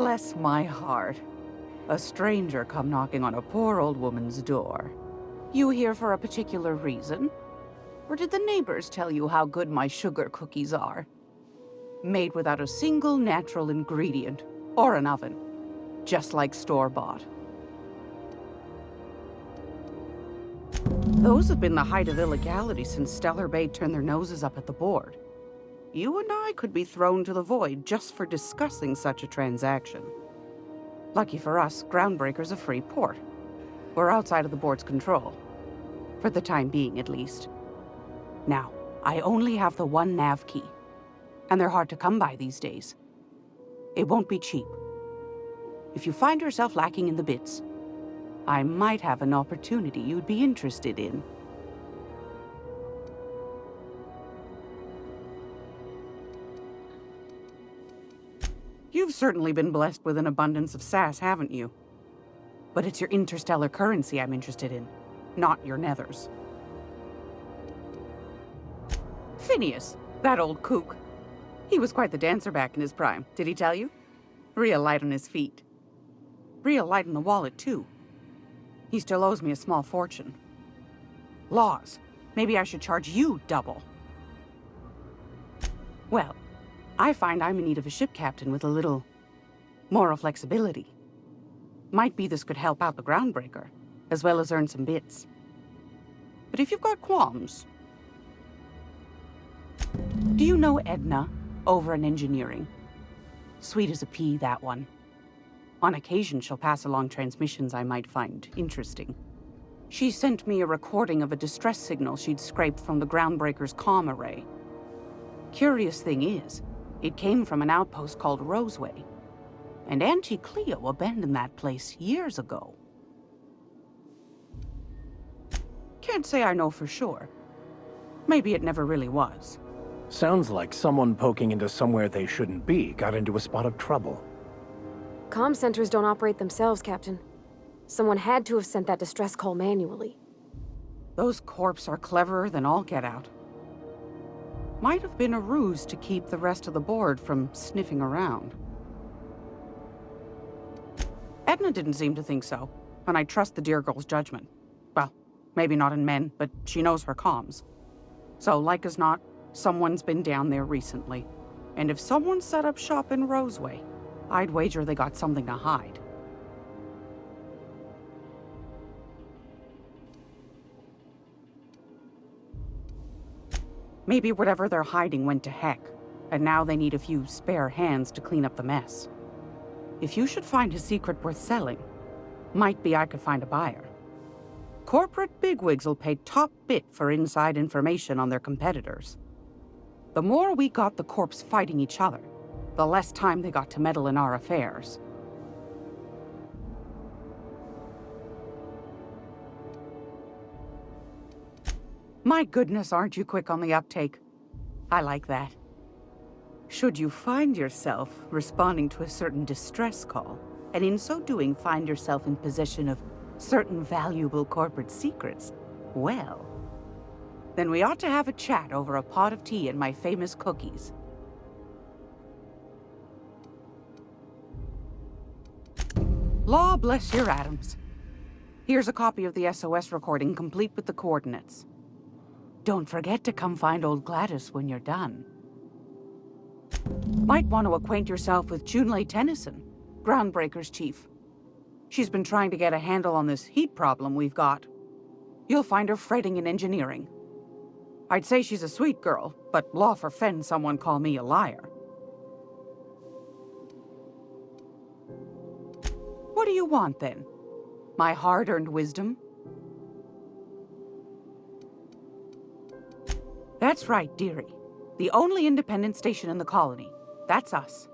Bless my heart. A stranger come knocking on a poor old woman's door. You here for a particular reason? Or did the neighbors tell you how good my sugar cookies are? Made without a single natural ingredient, or an oven. Just like store-bought. Those have been the height of illegality since Stellar Bay turned their noses up at the board. You and I could be thrown to the void just for discussing such a transaction. Lucky for us, Groundbreaker's a free port. We're outside of the board's control. For the time being, at least. Now, I only have the one nav key. And they're hard to come by these days. It won't be cheap. If you find yourself lacking in the bits, I might have an opportunity you'd be interested in. You've certainly been blessed with an abundance of sass, haven't you? But it's your interstellar currency I'm interested in, not your nethers. Phineas, that old kook. He was quite the dancer back in his prime, did he tell you? Real light on his feet. Real light on the wallet, too. He still owes me a small fortune. Laws. Maybe I should charge you double. Well, I find I'm in need of a ship captain with a little moral flexibility. Might be this could help out the Groundbreaker, as well as earn some bits. But if you've got qualms... Do you know Edna, over in engineering? Sweet as a pea, that one. On occasion, she'll pass along transmissions I might find interesting. She sent me a recording of a distress signal she'd scraped from the Groundbreaker's comm array. Curious thing is, it came from an outpost called Roseway. And Auntie Cleo abandoned that place years ago. Can't say I know for sure. Maybe it never really was. Sounds like someone poking into somewhere they shouldn't be got into a spot of trouble. Comm centers don't operate themselves, Captain. Someone had to have sent that distress call manually. Those corps are cleverer than all get out. Might have been a ruse to keep the rest of the board from sniffing around. Edna didn't seem to think so, and I trust the dear girl's judgment. Well, maybe not in men, but she knows her comms. So, like as not, someone's been down there recently. And if someone set up shop in Roseway, I'd wager they got something to hide. Maybe whatever they're hiding went to heck, and now they need a few spare hands to clean up the mess. If you should find a secret worth selling, might be I could find a buyer. Corporate bigwigs will pay top bit for inside information on their competitors. The more we got the corps fighting each other, the less time they got to meddle in our affairs. My goodness, aren't you quick on the uptake? I like that. Should you find yourself responding to a certain distress call, and in so doing find yourself in possession of certain valuable corporate secrets, well, then we ought to have a chat over a pot of tea and my famous cookies. Law bless your atoms. Here's a copy of the SOS recording, complete with the coordinates. Don't forget to come find old Gladys when you're done. Might want to acquaint yourself with Junlei Tennyson, Groundbreaker's chief. She's been trying to get a handle on this heat problem we've got. You'll find her fretting in engineering. I'd say she's a sweet girl, but law forfend someone call me a liar. What do you want, then? My hard-earned wisdom? That's right, dearie. The only independent station in the colony. That's us.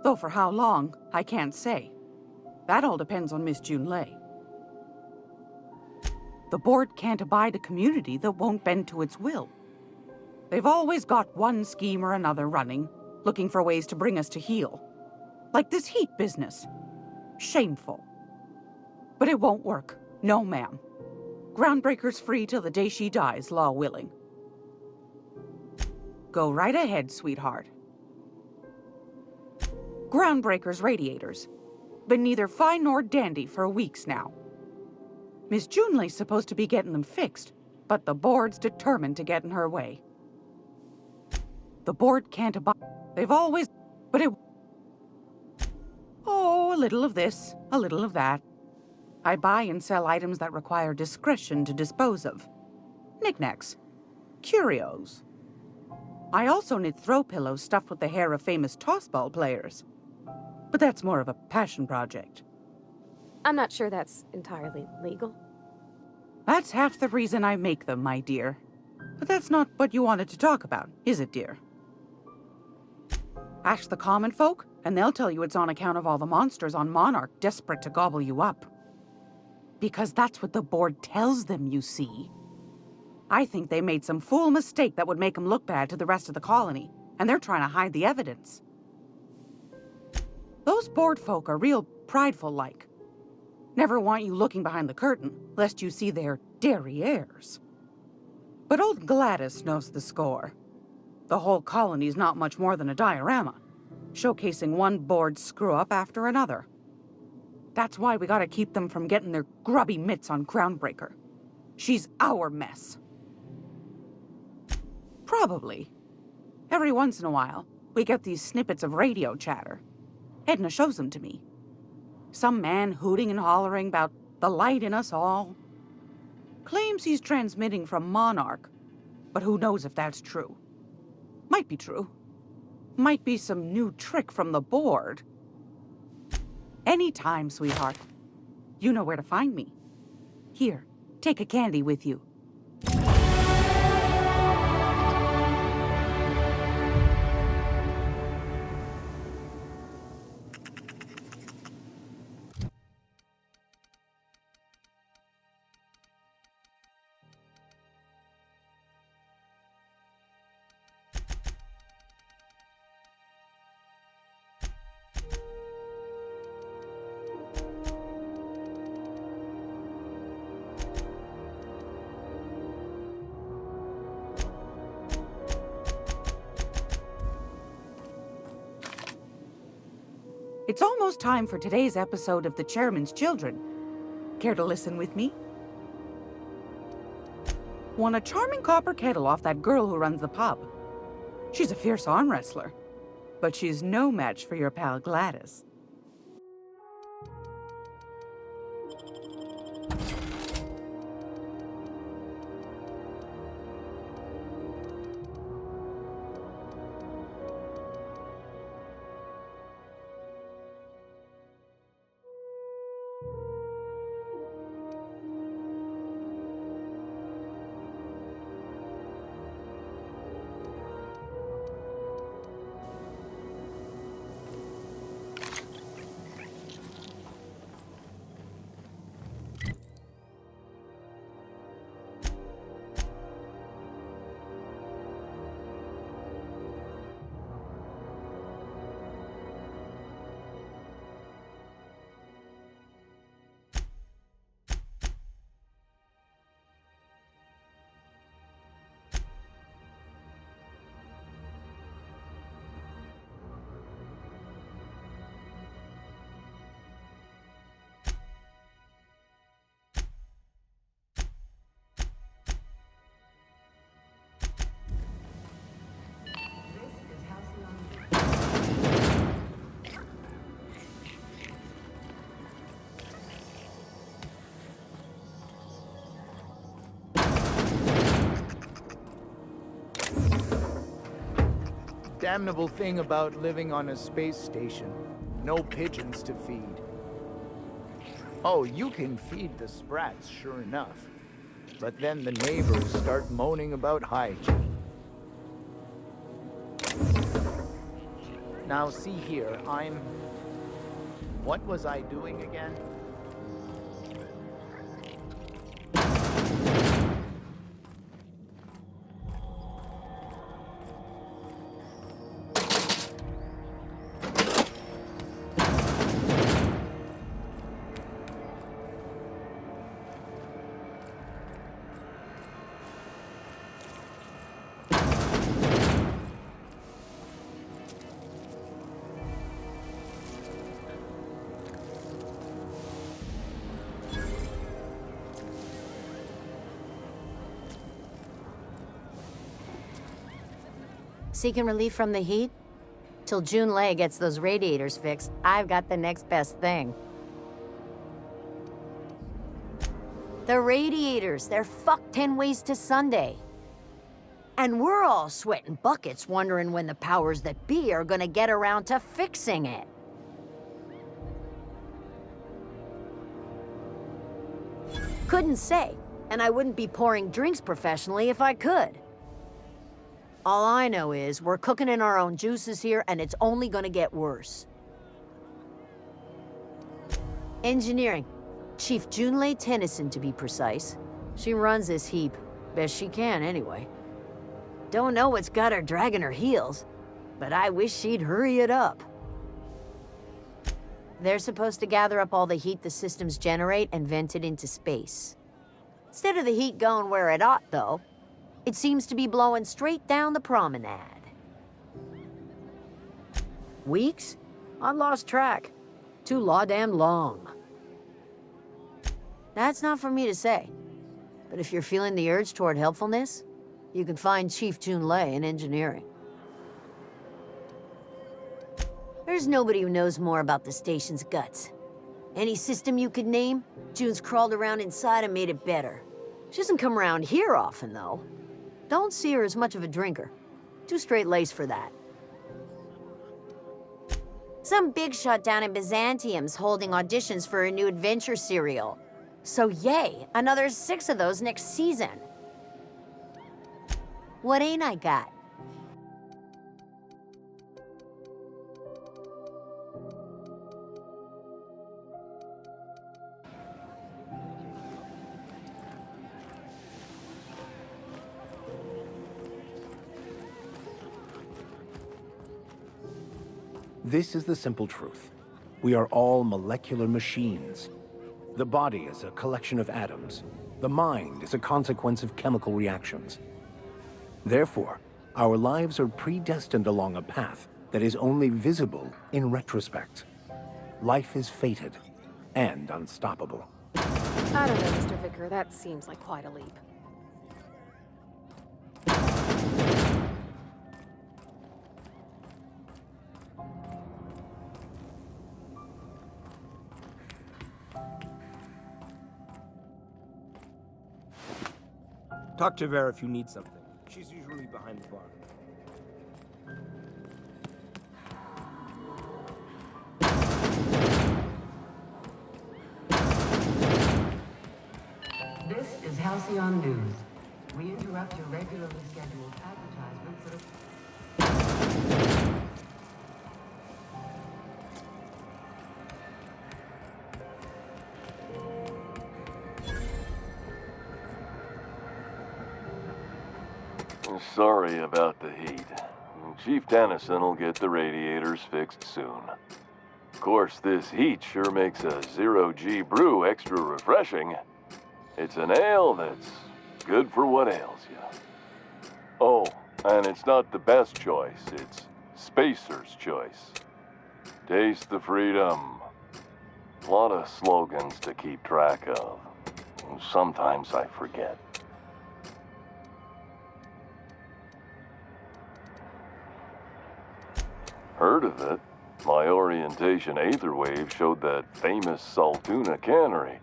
Though for how long, I can't say. That all depends on Miss Junlei. The board can't abide a community that won't bend to its will. They've always got one scheme or another running, looking for ways to bring us to heel. Like this heat business. Shameful. But it won't work. No, ma'am. Groundbreaker's free till the day she dies, law willing. Go right ahead, sweetheart. Groundbreaker's radiators. Been neither fine nor dandy for weeks now. Miss Junley's supposed to be getting them fixed, but the board's determined to get in her way. The board can't abide. They've always... But it... Oh, a little of this, a little of that. I buy and sell items that require discretion to dispose of. Knickknacks. Curios. I also knit throw pillows stuffed with the hair of famous tossball players. But that's more of a passion project. I'm not sure that's entirely legal. That's half the reason I make them, my dear. But that's not what you wanted to talk about, is it, dear? Ask the common folk, and they'll tell you it's on account of all the monsters on Monarch desperate to gobble you up. Because that's what the board tells them, you see. I think they made some fool mistake that would make them look bad to the rest of the colony, and they're trying to hide the evidence. Those board folk are real prideful-like. Never want you looking behind the curtain, lest you see their derrieres. But old Gladys knows the score. The whole colony's not much more than a diorama, showcasing one board screw-up after another. That's why we gotta keep them from getting their grubby mitts on Groundbreaker. She's our mess. Probably. Every once in a while, we get these snippets of radio chatter. Edna shows them to me. Some man hooting and hollering about the light in us all. Claims he's transmitting from Monarch, but who knows if that's true. Might be true. Might be some new trick from the board. Anytime, sweetheart. You know where to find me. Here, take a candy with you. It's almost time for today's episode of The Chairman's Children. Care to listen with me? Won a charming copper kettle off that girl who runs the pub. She's a fierce arm wrestler, but she's no match for your pal Gladys. Damnable thing about living on a space station. No pigeons to feed. Oh, you can feed the sprats, sure enough. But then the neighbors start moaning about hygiene. Now see here, what was I doing again? Seeking relief from the heat? Till Junlei gets those radiators fixed, I've got the next best thing. The radiators, they're fucked 10 ways to Sunday. And we're all sweating buckets wondering when the powers that be are gonna get around to fixing it. Couldn't say, and I wouldn't be pouring drinks professionally if I could. All I know is we're cooking in our own juices here, and it's only gonna get worse. Engineering. Chief Junlei Tennyson, to be precise. She runs this heap. Best she can, anyway. Don't know what's got her dragging her heels, but I wish she'd hurry it up. They're supposed to gather up all the heat the systems generate and vent it into space. Instead of the heat going where it ought, though, it seems to be blowing straight down the promenade. Weeks? I lost track. Too law-damn long. That's not for me to say. But if you're feeling the urge toward helpfulness, you can find Chief Junlei in engineering. There's nobody who knows more about the station's guts. Any system you could name, June's crawled around inside and made it better. She doesn't come around here often, though. Don't see her as much of a drinker. Too straight-laced for that. Some big shot down in Byzantium's holding auditions for a new adventure serial. So yay, another 6 of those next season. What ain't I got? This is the simple truth. We are all molecular machines. The body is a collection of atoms. The mind is a consequence of chemical reactions. Therefore, our lives are predestined along a path that is only visible in retrospect. Life is fated and unstoppable. I don't know, Mr. Vicar. That seems like quite a leap. Talk to Vera if you need something. She's usually behind the bar. This is Halcyon News. We interrupt your regularly scheduled advertisement for the... Sorry about the heat. Chief Tennyson will get the radiators fixed soon. Of course, this heat sure makes a zero-G brew extra refreshing. It's an ale that's good for what ails you. Oh, and it's not the best choice, it's Spacer's choice. Taste the freedom. A lot of slogans to keep track of. Sometimes I forget. Heard of it? My orientation Aetherwave showed that famous Saltuna cannery,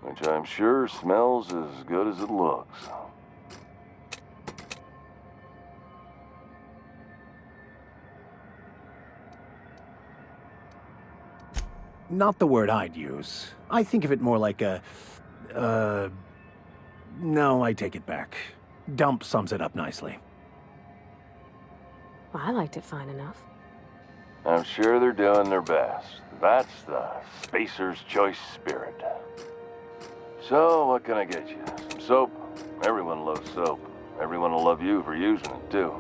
which I'm sure smells as good as it looks. Not the word I'd use. I think of it more like a... No, I take it back. Dump sums it up nicely. Well, I liked it fine enough. I'm sure they're doing their best. That's the Spacer's Choice spirit. So, what can I get you? Some soap? Everyone loves soap. Everyone will love you for using it, too.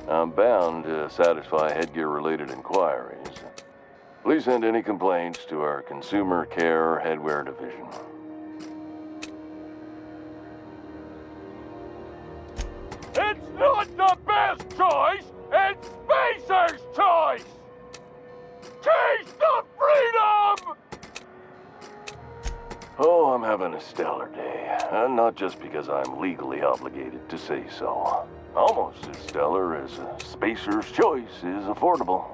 I'm bound to satisfy headgear-related inquiries. Please send any complaints to our Consumer Care Headwear Division. It's not the best choice! It's Spacer's choice! Taste the freedom! Oh, I'm having a stellar day. And not just because I'm legally obligated to say so. Almost as stellar as a Spacer's Choice is affordable.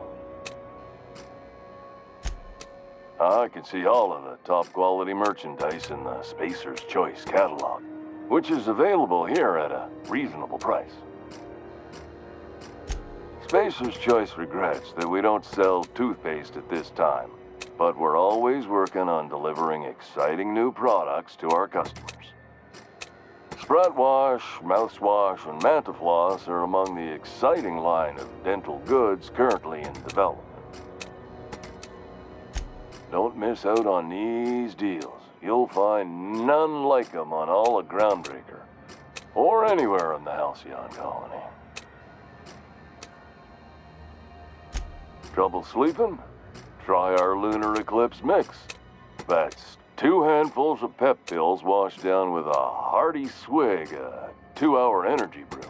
I can see all of the top quality merchandise in the Spacer's Choice catalog, which is available here at a reasonable price. Spacer's Choice regrets that we don't sell toothpaste at this time, but we're always working on delivering exciting new products to our customers. Sprat Wash, Mouthwash, and Mantafloss are among the exciting line of dental goods currently in development. Don't miss out on these deals. You'll find none like them on all of Groundbreaker, or anywhere in the Halcyon colony. Trouble sleeping? Try our Lunar Eclipse Mix. That's 2 handfuls of pep pills washed down with a hearty swig of 2-hour energy brew.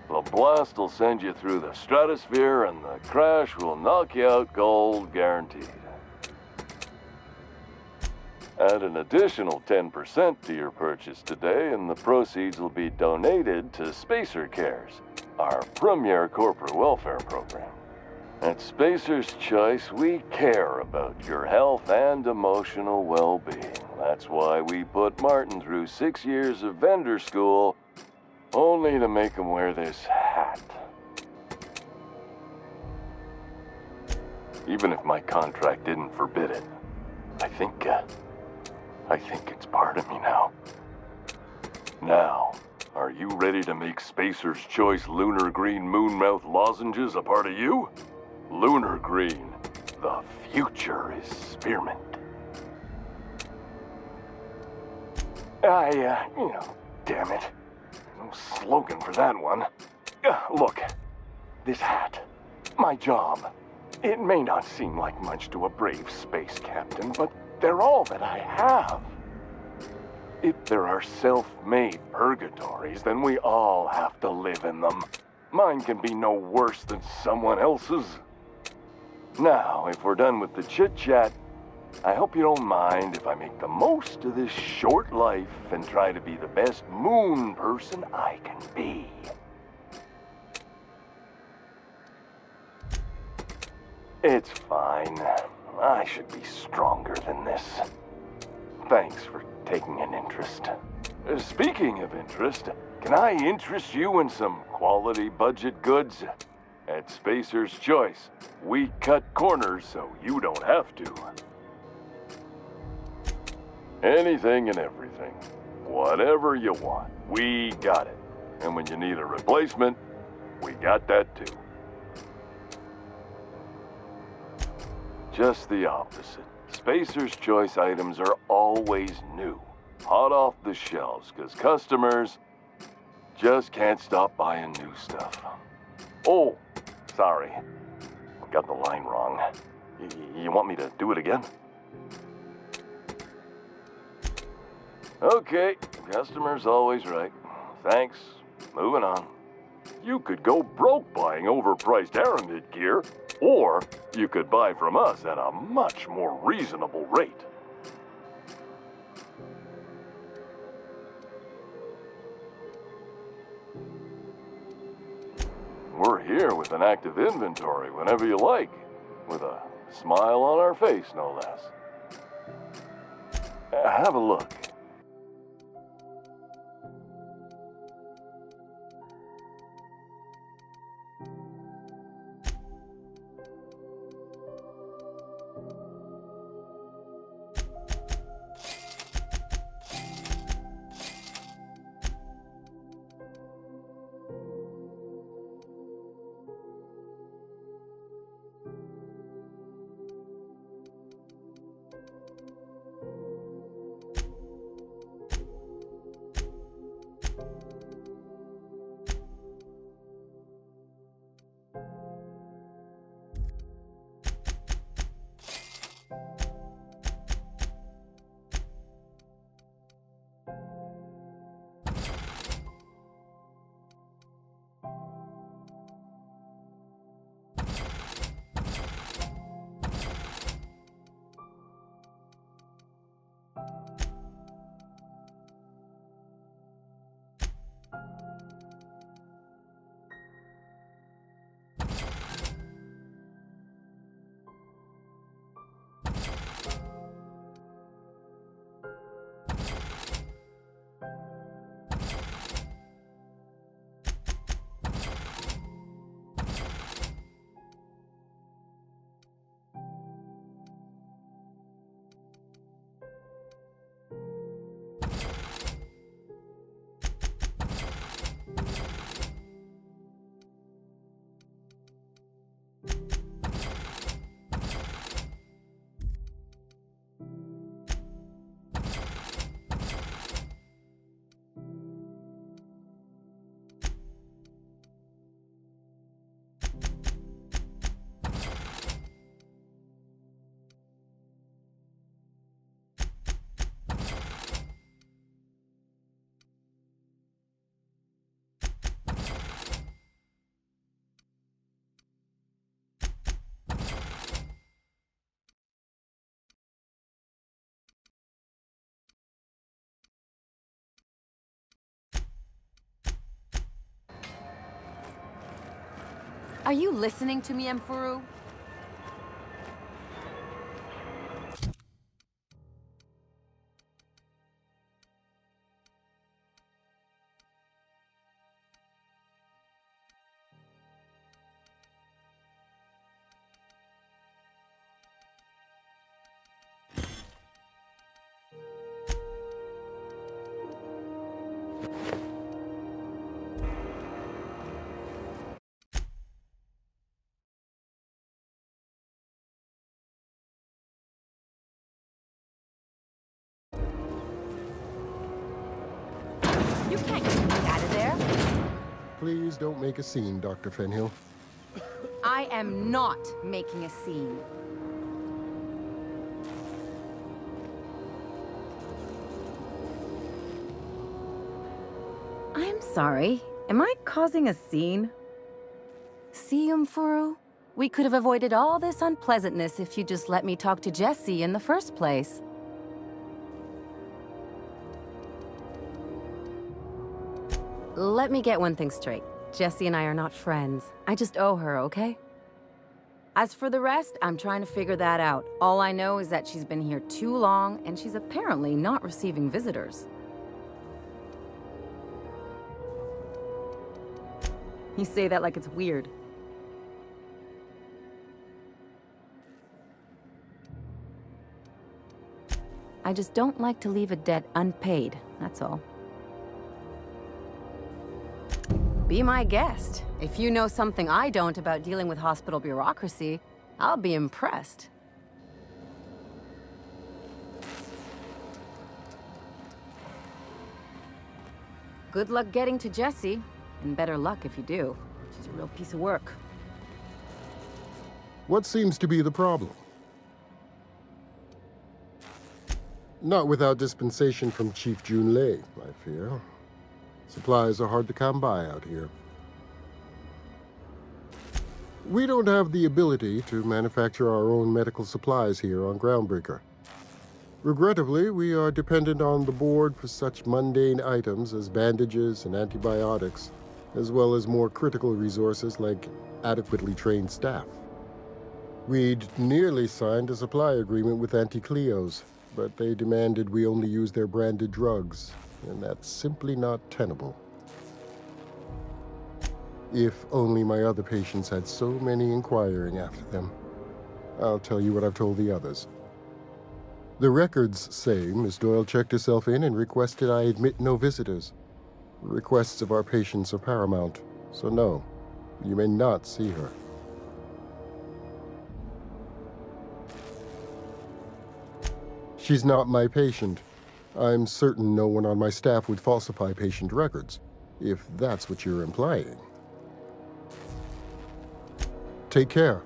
The blast will send you through the stratosphere, and the crash will knock you out cold, guaranteed. Add an additional 10% to your purchase today, and the proceeds will be donated to Spacer Cares, our premier corporate welfare program. At Spacer's Choice, we care about your health and emotional well-being. That's why we put Martin through 6 years of vendor school, only to make him wear this hat. Even if my contract didn't forbid it, I think it's part of me now. Now, are you ready to make Spacer's Choice Lunar Green Moonmouth lozenges a part of you? Lunar Green, the future is spearmint. Damn it. No slogan for that one. Look, this hat, my job. It may not seem like much to a brave space captain, but they're all that I have. If there are self-made purgatories, then we all have to live in them. Mine can be no worse than someone else's. Now, if we're done with the chit-chat, I hope you don't mind if I make the most of this short life and try to be the best moon person I can be. It's fine. I should be stronger than this. Thanks for taking an interest. Speaking of interest, can I interest you in some quality budget goods? At Spacer's Choice, we cut corners so you don't have to. Anything and everything. Whatever you want, we got it. And when you need a replacement, we got that too. Just the opposite. Spacer's Choice items are always new, hot off the shelves, because customers just can't stop buying new stuff. Oh, sorry. Got the line wrong. You want me to do it again? Okay, customer's always right. Thanks. Moving on. You could go broke buying overpriced Aramid gear, or you could buy from us at a much more reasonable rate. We're here with an active inventory whenever you like, with a smile on our face, no less. Have a look. Are you listening to me, Emfuru? You can't get me out of there. Please don't make a scene, Dr. Fenhill. I am not making a scene. I'm sorry. Am I causing a scene? See, Umfuru? We could have avoided all this unpleasantness if you just let me talk to Jesse in the first place. Let me get one thing straight. Jesse and I are not friends. I just owe her, okay? As for the rest, I'm trying to figure that out. All I know is that she's been here too long, and she's apparently not receiving visitors. You say that like it's weird. I just don't like to leave a debt unpaid, that's all. Be my guest. If you know something I don't about dealing with hospital bureaucracy, I'll be impressed. Good luck getting to Jesse, and better luck if you do. She's a real piece of work. What seems to be the problem? Not without dispensation from Chief Junlei, I fear. Supplies are hard to come by out here. We don't have the ability to manufacture our own medical supplies here on Groundbreaker. Regrettably, we are dependent on the board for such mundane items as bandages and antibiotics, as well as more critical resources like adequately trained staff. We'd nearly signed a supply agreement with Anti-Cleos, but they demanded we only use their branded drugs, and that's simply not tenable. If only my other patients had so many inquiring after them. I'll tell you what I've told the others. The records say Miss Doyle checked herself in and requested I admit no visitors. The requests of our patients are paramount, so no, you may not see her. She's not my patient. I'm certain no one on my staff would falsify patient records, if that's what you're implying. Take care.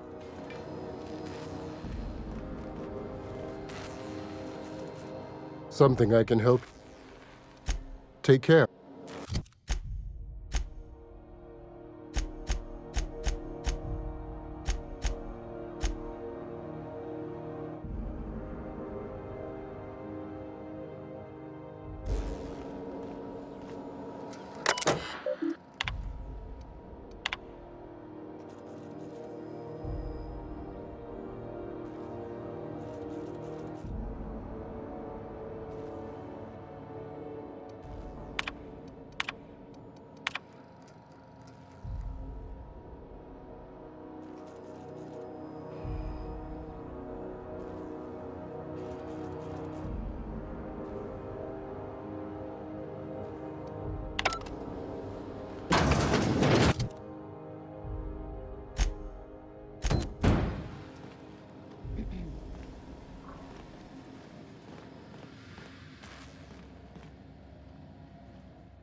Something I can help. Take care.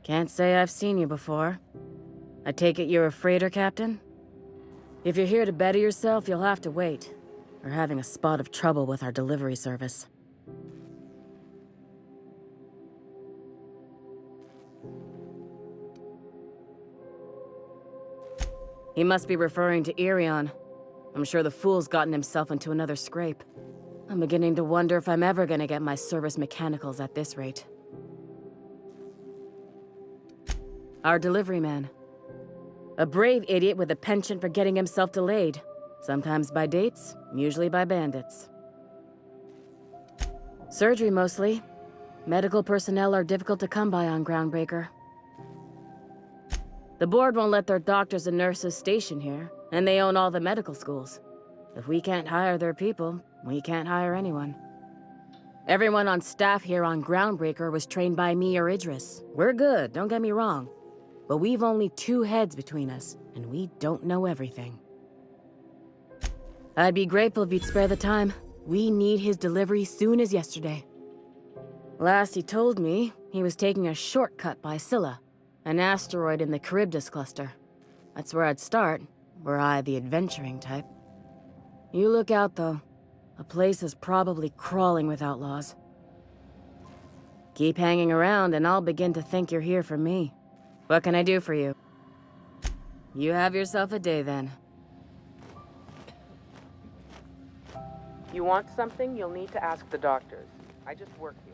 Can't say I've seen you before. I take it you're a freighter captain? If you're here to better yourself, you'll have to wait. We're having a spot of trouble with our delivery service. He must be referring to Irion. I'm sure the fool's gotten himself into another scrape. I'm beginning to wonder if I'm ever gonna get my service mechanicals at this rate. Our delivery man. A brave idiot with a penchant for getting himself delayed. Sometimes by dates, usually by bandits. Surgery mostly. Medical personnel are difficult to come by on Groundbreaker. The board won't let their doctors and nurses station here, and they own all the medical schools. If we can't hire their people, we can't hire anyone. Everyone on staff here on Groundbreaker was trained by me or Idris. We're good, don't get me wrong. But we've only 2 heads between us, and we don't know everything. I'd be grateful if you'd spare the time. We need his delivery soon as yesterday. Last he told me, he was taking a shortcut by Scylla, an asteroid in the Charybdis cluster. That's where I'd start, were I the adventuring type. You look out, though. A place is probably crawling with outlaws. Keep hanging around, and I'll begin to think you're here for me. What can I do for you? You have yourself a day, then. You want something, you'll need to ask the doctors. I just work here.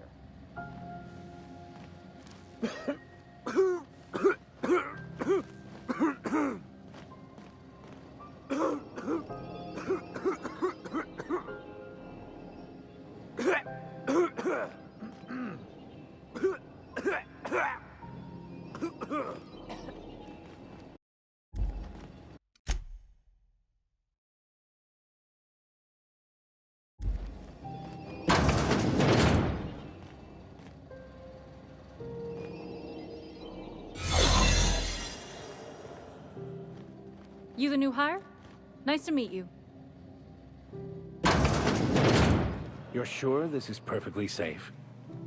You the new hire? Nice to meet you. You're sure this is perfectly safe?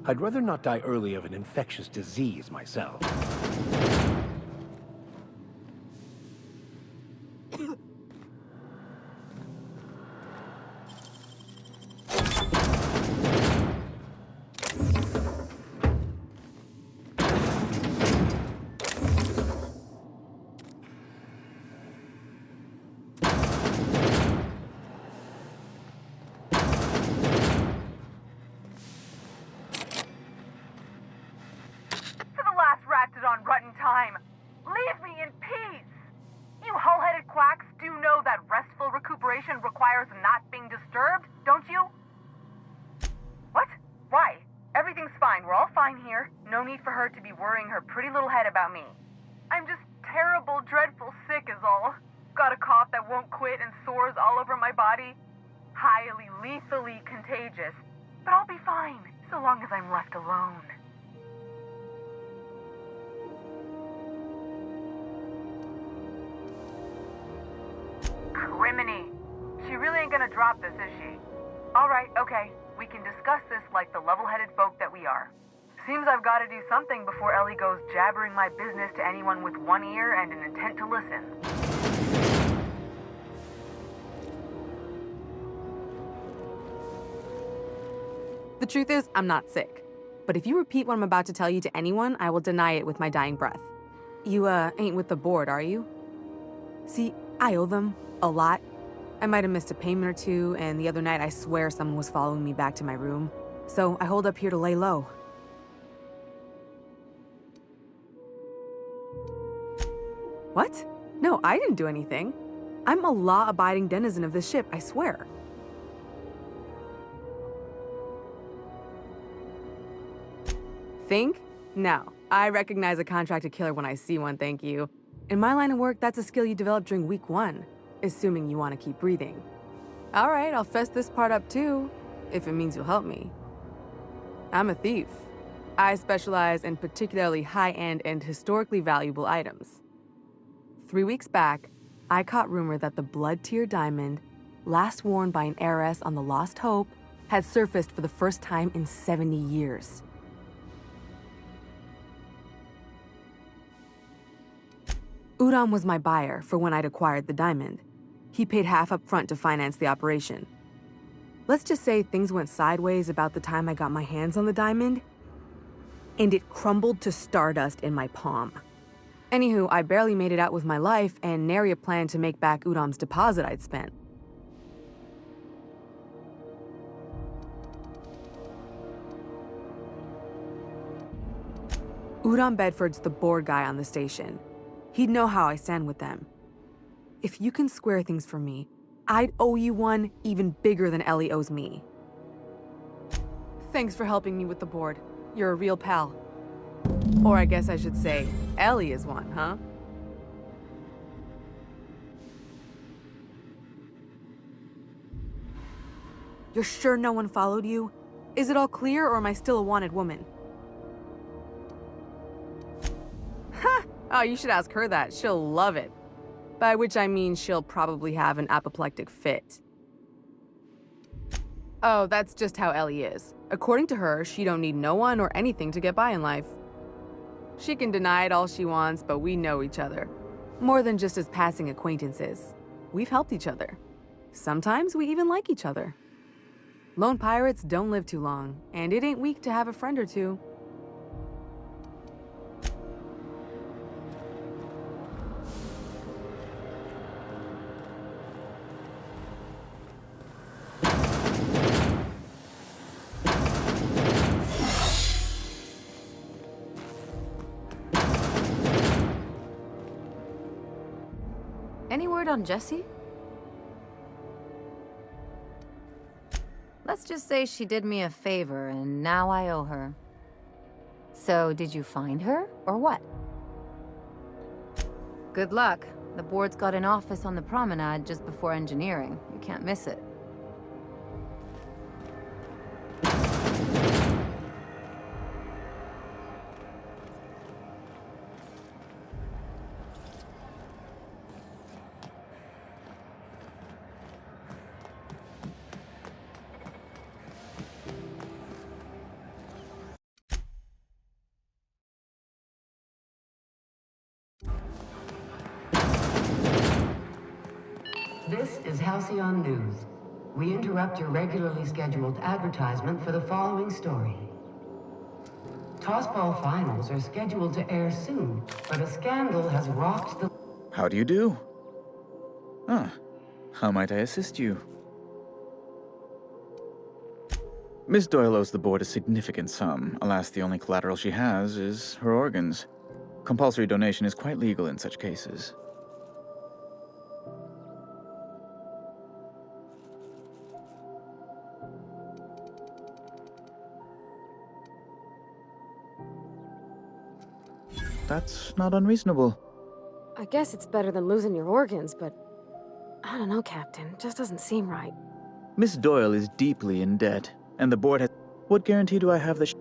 I'd rather not die early of an infectious disease myself. Criminy. She really ain't gonna drop this, is she? Alright, okay. We can discuss this like the level-headed folk that we are. Seems I've gotta do something before Ellie goes jabbering my business to anyone with one ear and an intent to listen. The truth is, I'm not sick. But if you repeat what I'm about to tell you to anyone, I will deny it with my dying breath. You, ain't with the board, are you? See, I owe them a lot. I might have missed a payment or two, and the other night I swear someone was following me back to my room. So I hold up here to lay low. What? No, I didn't do anything. I'm a law-abiding denizen of this ship, I swear. Think? No. I recognize a contracted killer when I see one, thank you. In my line of work, that's a skill you develop during week 1, assuming you want to keep breathing. All right, I'll fess this part up too, if it means you'll help me. I'm a thief. I specialize in particularly high-end and historically valuable items. 3 weeks back, I caught rumor that the Blood Tier diamond, last worn by an heiress on the Lost Hope, had surfaced for the first time in 70 years. Udom was my buyer for when I'd acquired the diamond. He paid half up front to finance the operation. Let's just say things went sideways about the time I got my hands on the diamond, and it crumbled to stardust in my palm. Anywho, I barely made it out with my life, and nary a plan to make back Udom's deposit I'd spent. Udom Bedford's the board guy on the station. He'd know how I stand with them. If you can square things for me, I'd owe you one even bigger than Ellie owes me. Thanks for helping me with the board. You're a real pal. Or I guess I should say, Ellie is one, huh? You're sure no one followed you? Is it all clear, or am I still a wanted woman? Ha! Oh, you should ask her that. She'll love it. By which I mean she'll probably have an apoplectic fit. Oh, that's just how Ellie is. According to her, she don't need no one or anything to get by in life. She can deny it all she wants, but we know each other. More than just as passing acquaintances. We've helped each other. Sometimes we even like each other. Lone pirates don't live too long, and it ain't weak to have a friend or two. Any word on Jessie? Let's just say she did me a favor, and now I owe her. So, did you find her, or what? Good luck. The board's got an office on the promenade just before engineering. You can't miss it. This is Halcyon News. We interrupt your regularly scheduled advertisement for the following story. Tossball finals are scheduled to air soon, but a scandal has rocked the... How do you do? Ah, how might I assist you? Miss Doyle owes the board a significant sum. Alas, the only collateral she has is her organs. Compulsory donation is quite legal in such cases. That's not unreasonable. I guess it's better than losing your organs, but... I don't know, Captain. It just doesn't seem right. Miss Doyle is deeply in debt, and the board has... What guarantee do I have that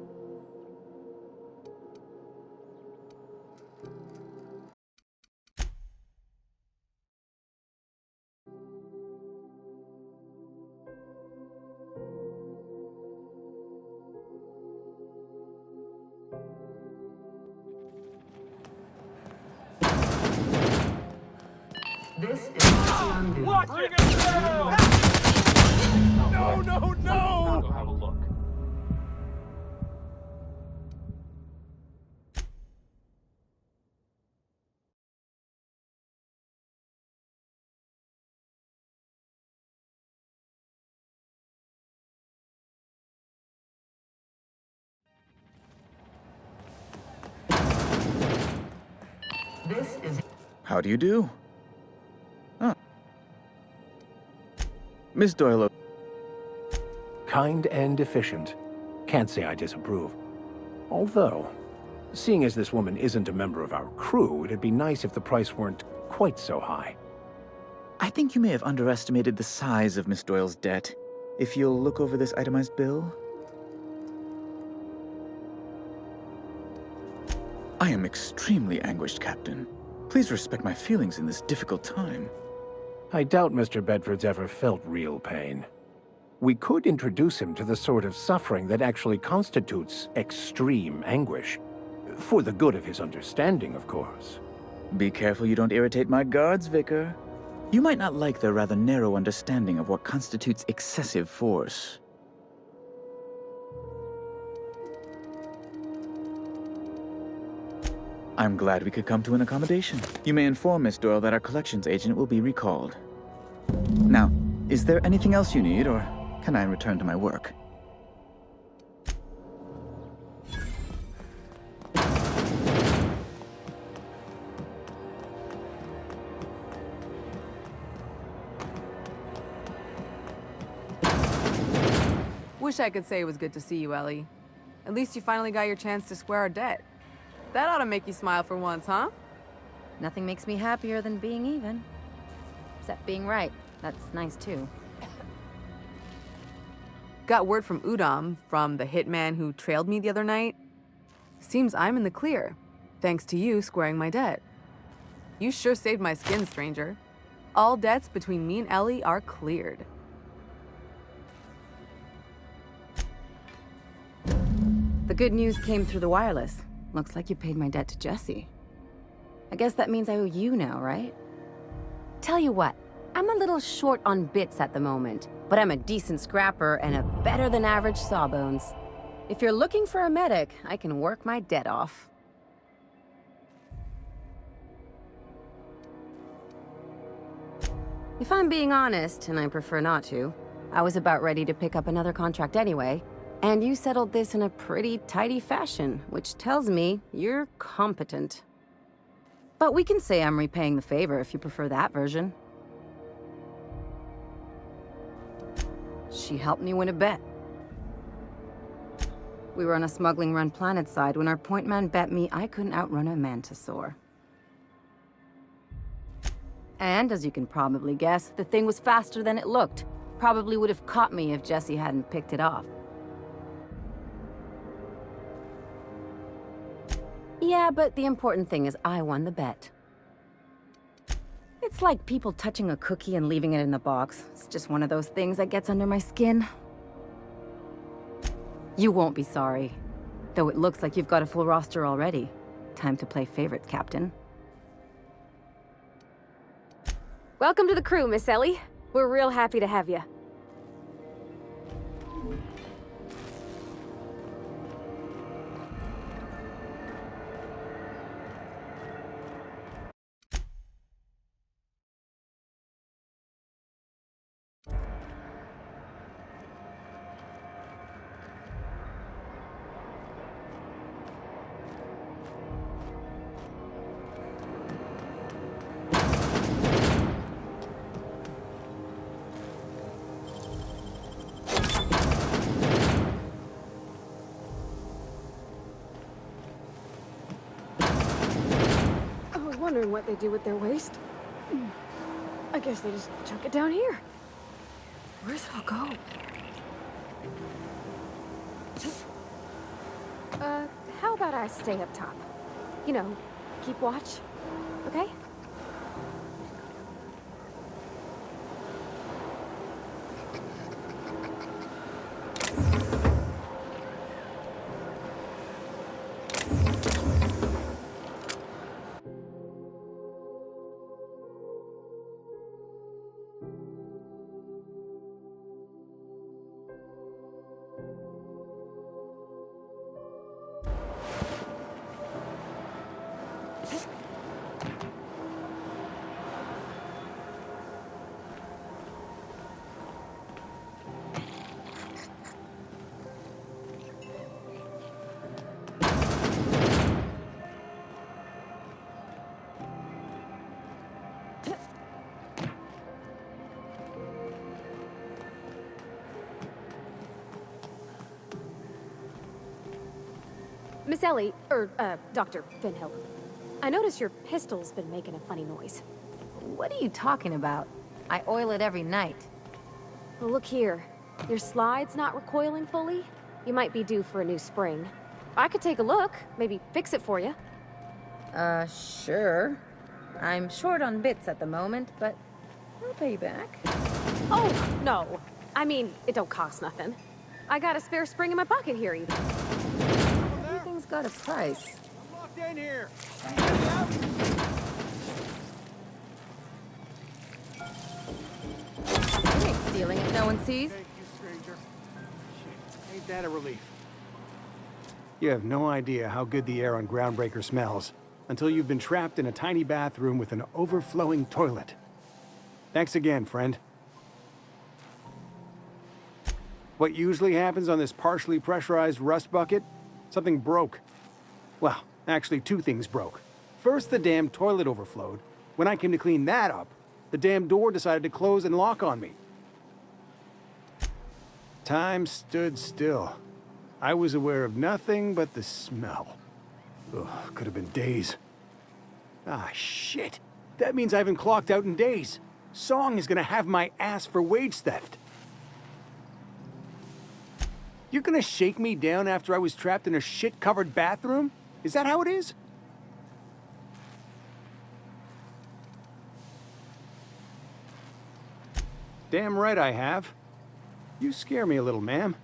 This is Halcyon News. Watch it! No, no, no! Go have a look. This is... How do you do? Ah. Miss Doyle... Kind and efficient. Can't say I disapprove. Although, seeing as this woman isn't a member of our crew, it'd be nice if the price weren't quite so high. I think you may have underestimated the size of Miss Doyle's debt. If you'll look over this itemized bill... I am extremely anguished, Captain. Please respect my feelings in this difficult time. I doubt Mr. Bedford's ever felt real pain. We could introduce him to the sort of suffering that actually constitutes extreme anguish. For the good of his understanding, of course. Be careful you don't irritate my guards, Vicar. You might not like their rather narrow understanding of what constitutes excessive force. I'm glad we could come to an accommodation. You may inform Miss Doyle that our collections agent will be recalled. Now, is there anything else you need, or can I return to my work? wish I could say it was good to see you, Ellie. At least you finally got your chance to square our debt. That ought to make you smile for once, huh? Nothing makes me happier than being even. Except being right. That's nice, too. Got word from Udom, from the hitman who trailed me the other night. Seems I'm in the clear, thanks to you squaring my debt. You sure saved my skin, stranger. All debts between me and Ellie are cleared. The good news came through the wireless. Looks like you paid my debt to Jesse. I guess that means I owe you now, right? Tell you what, I'm a little short on bits at the moment, but I'm a decent scrapper and a better-than-average sawbones. If you're looking for a medic, I can work my debt off. If I'm being honest, and I prefer not to, I was about ready to pick up another contract anyway, and you settled this in a pretty tidy fashion, which tells me you're competent. But we can say I'm repaying the favor if you prefer that version. She helped me win a bet. We were on a smuggling run planetside when our point man bet me I couldn't outrun a mantisaur. And, as you can probably guess, the thing was faster than it looked. Probably would have caught me if Jesse hadn't picked it off. Yeah, but the important thing is I won the bet. It's like people touching a cookie and leaving it in the box. It's just one of those things that gets under my skin. You won't be sorry. Though it looks like you've got a full roster already. Time to play favorites, Captain. Welcome to the crew, Miss Ellie. We're real happy to have you. Wondering what they do with their waste. I guess they just chuck it down here. Where's it all go? How about I stay up top? You know, keep watch, okay? Miss Ellie, Dr. Finhill. I notice your pistol's been making a funny noise. What are you talking about? I oil it every night. Well, look here. Your slide's not recoiling fully. You might be due for a new spring. I could take a look, maybe fix it for you. Sure. I'm short on bits at the moment, but I'll pay you back. Oh, no. I mean, it don't cost nothing. I got a spare spring in my pocket here, even. Everything's got a price. I'm locked in here. You ain't stealing if no one sees. Thank you, stranger. Shit, ain't that a relief? You have no idea how good the air on Groundbreaker smells until you've been trapped in a tiny bathroom with an overflowing toilet. Thanks again, friend. What usually happens on this partially pressurized rust bucket? Something broke. Well, actually two things broke. First, the damn toilet overflowed. When I came to clean that up, the damn door decided to close and lock on me. Time stood still. I was aware of nothing but the smell. Ugh, could have been days. Ah, shit. That means I haven't clocked out in days. Song is gonna have my ass for wage theft. You're gonna shake me down after I was trapped in a shit-covered bathroom? Is that how it is? Damn right I have. You scare me a little, ma'am.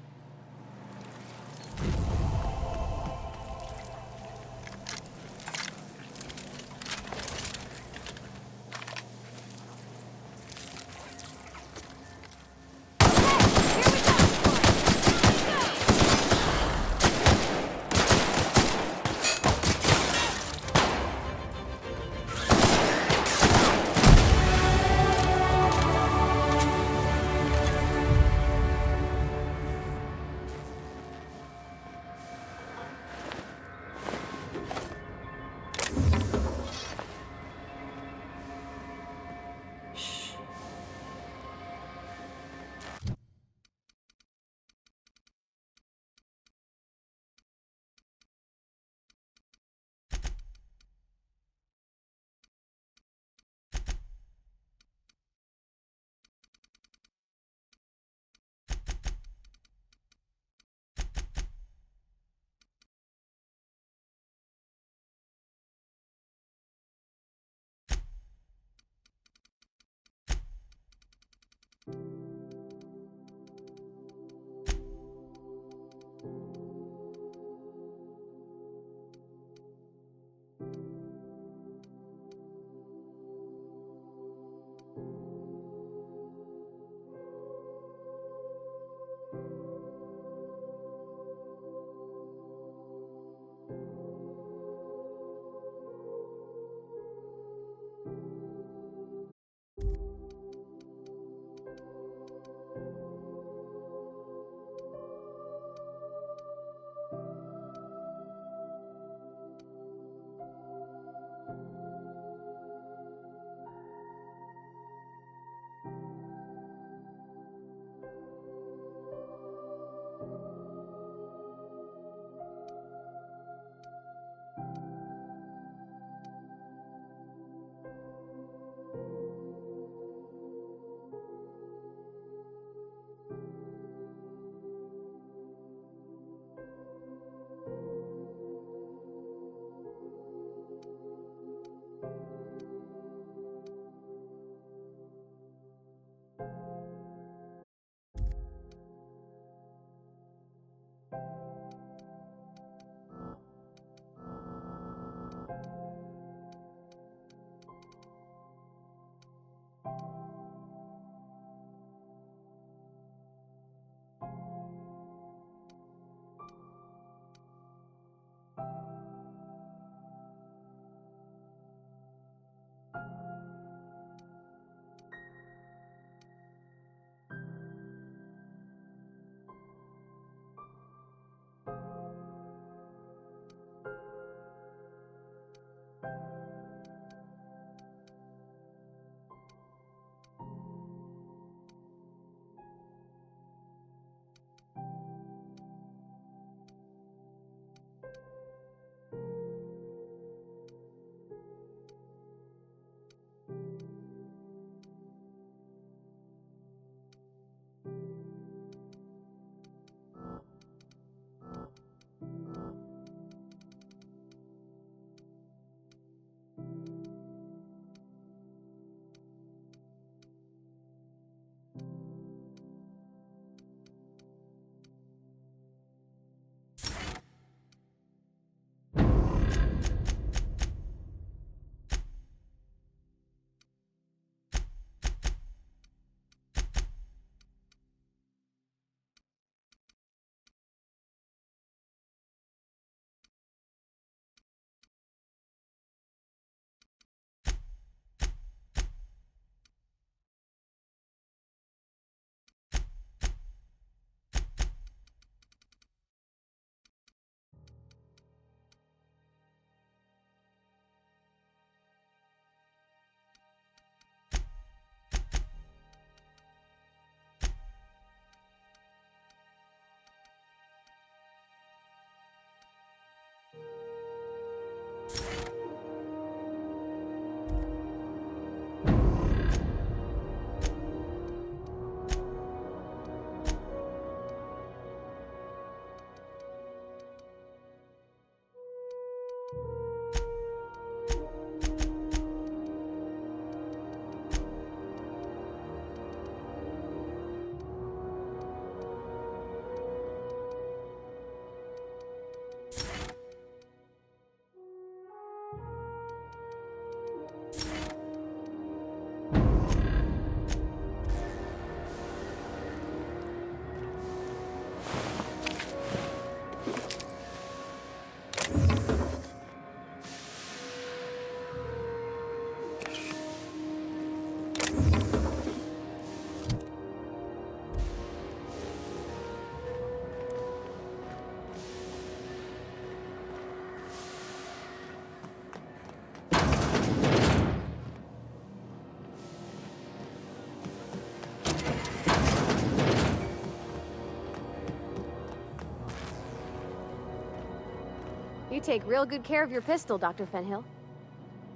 You take real good care of your pistol, Dr. Fenhill.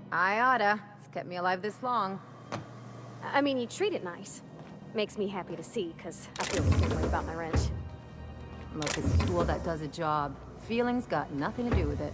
I oughta. It's kept me alive this long. I mean, you treat it nice. Makes me happy to see, because I feel the same way about my wrench. Look, it's a tool that does a job. Feelings got nothing to do with it.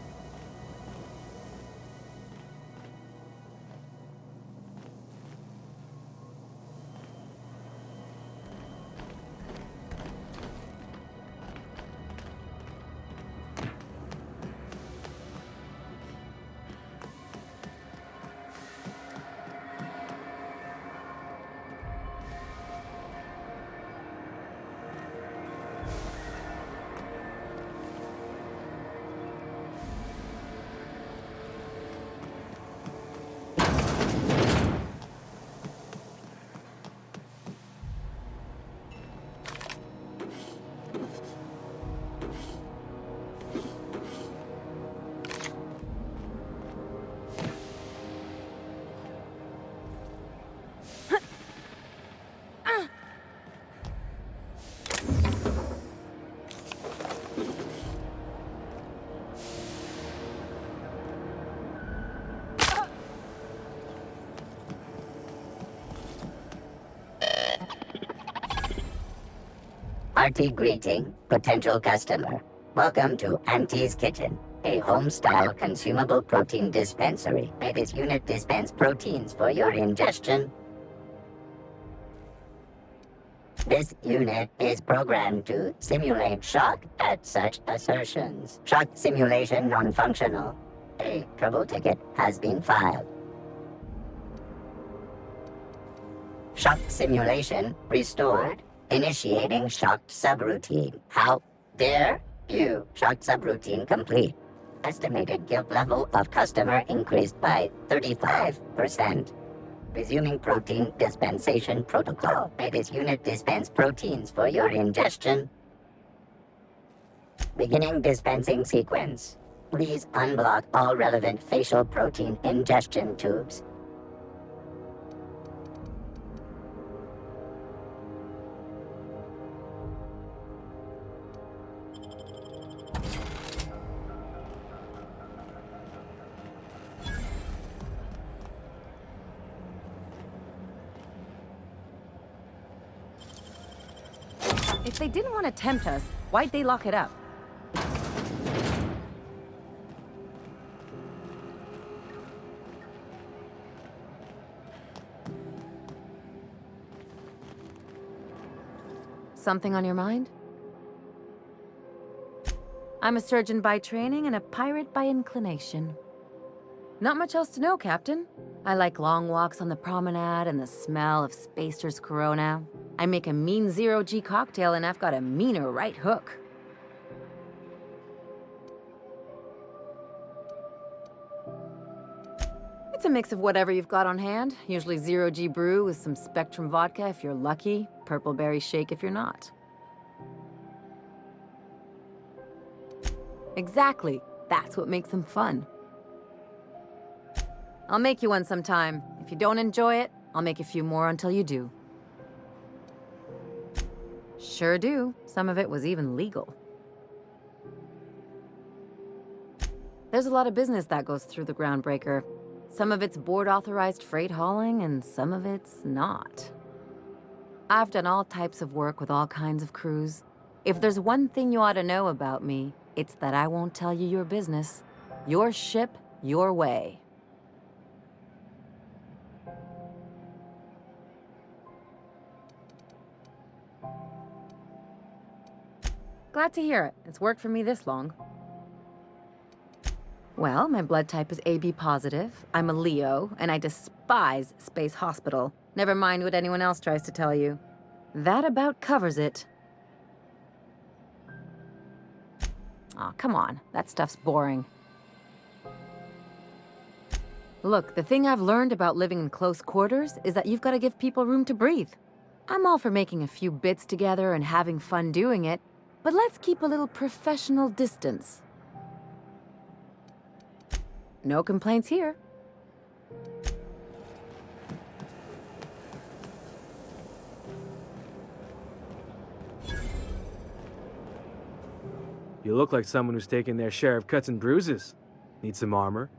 Hearty greeting, potential customer. Welcome to Auntie's Kitchen, a home-style consumable protein dispensary. May this unit dispense proteins for your ingestion. This unit is programmed to simulate shock at such assertions. Shock simulation non-functional. A trouble ticket has been filed. Shock simulation restored. Initiating shocked subroutine. How dare you? Shocked subroutine complete. Estimated guilt level of customer increased by 35%. Resuming protein dispensation protocol. May this unit dispense proteins for your ingestion. Beginning dispensing sequence. Please unblock all relevant facial protein ingestion tubes. If they didn't want to tempt us, why'd they lock it up? Something on your mind? I'm a surgeon by training and a pirate by inclination. Not much else to know, Captain. I like long walks on the promenade and the smell of Spacer's Corona. I make a mean zero-G cocktail and I've got a meaner right hook. It's a mix of whatever you've got on hand. Usually zero-G brew with some Spectrum vodka if you're lucky, purple berry shake if you're not. Exactly. That's what makes them fun. I'll make you one sometime. If you don't enjoy it, I'll make a few more until you do. Sure do. Some of it was even legal. There's a lot of business that goes through the Groundbreaker. Some of it's board-authorized freight hauling, and some of it's not. I've done all types of work with all kinds of crews. If there's one thing you ought to know about me, it's that I won't tell you your business. Your ship, your way. Glad to hear it. It's worked for me this long. Well, my blood type is AB positive. I'm a Leo, and I despise Space Hospital. Never mind what anyone else tries to tell you. That about covers it. Aw, come on. That stuff's boring. Look, the thing I've learned about living in close quarters is that you've got to give people room to breathe. I'm all for making a few bits together and having fun doing it, but let's keep a little professional distance. No complaints here. You look like someone who's taken their share of cuts and bruises. Need some armor?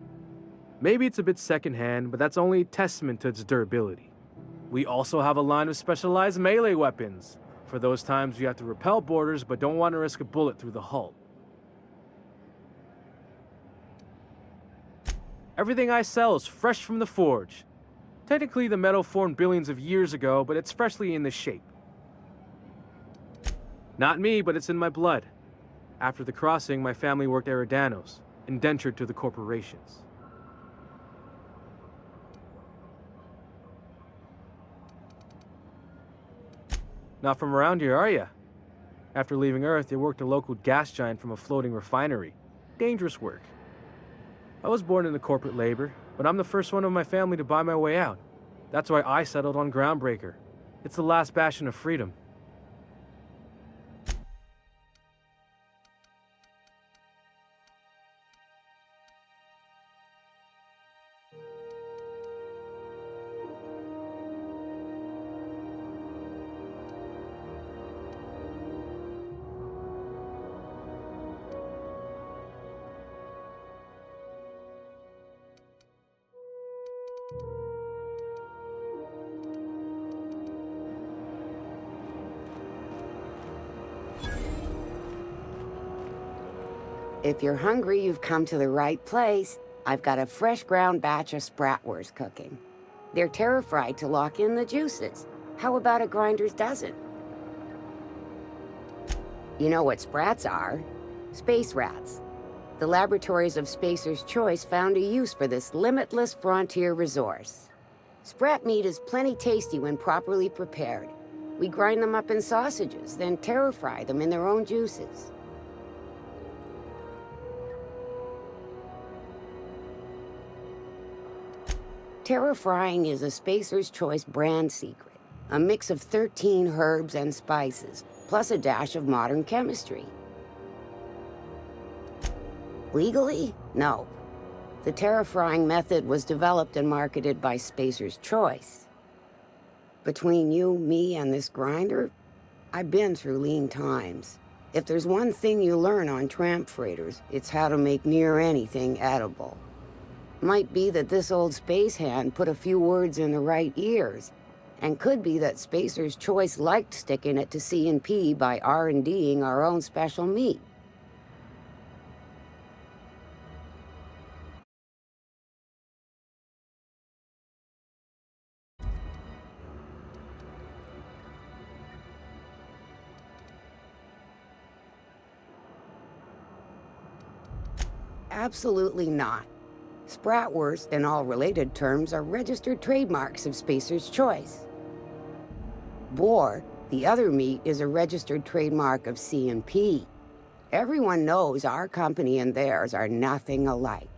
Maybe it's a bit secondhand, but that's only a testament to its durability. We also have a line of specialized melee weapons, for those times you have to repel boarders but don't want to risk a bullet through the hull. Everything I sell is fresh from the forge. Technically, the metal formed billions of years ago, but it's freshly in this shape. Not me, but it's in my blood. After the crossing, my family worked Eridanos, indentured to the corporations. Not from around here, are you? After leaving Earth, you worked a local gas giant from a floating refinery. Dangerous work. I was born into corporate labor, but I'm the first one of my family to buy my way out. That's why I settled on Groundbreaker. It's the last bastion of freedom. If you're hungry, you've come to the right place. I've got a fresh ground batch of spratwurst cooking. They're terra-fried to lock in the juices. How about a grinder's dozen? You know what sprats are? Space rats. The laboratories of Spacer's Choice found a use for this limitless frontier resource. Sprat meat is plenty tasty when properly prepared. We grind them up in sausages, then terra-fry them in their own juices. Terra-frying is a Spacer's Choice brand secret. A mix of 13 herbs and spices, plus a dash of modern chemistry. Legally? No. The terra-frying method was developed and marketed by Spacer's Choice. Between you, me, and this grinder, I've been through lean times. If there's one thing you learn on tramp freighters, it's how to make near anything edible. Might be that this old space hand put a few words in the right ears, and could be that Spacer's Choice liked sticking it to C&P by R&D'ing our own special meat. Absolutely not. Spratwurst and all related terms are registered trademarks of Spacer's Choice. Boar, the other meat, is a registered trademark of C&P. Everyone knows our company and theirs are nothing alike.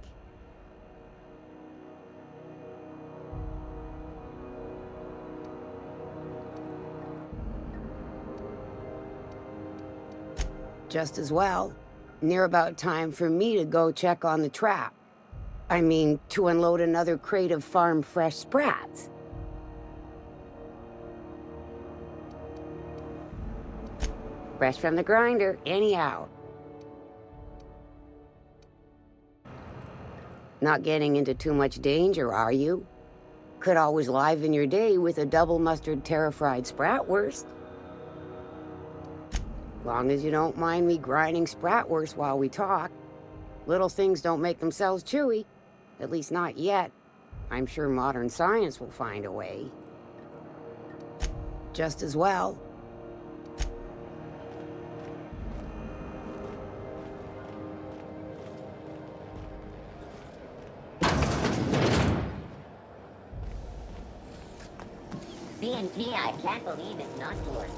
Just as well. Near about time for me to go check on the trap. I mean, to unload another crate of farm-fresh sprats. Fresh from the grinder, anyhow. Not getting into too much danger, are you? Could always liven your day with a double mustard terra-fried spratwurst. Long as you don't mind me grinding spratwurst while we talk. Little things don't make themselves chewy. At least not yet. I'm sure modern science will find a way. Just as well. C&P, I can't believe it's not yours.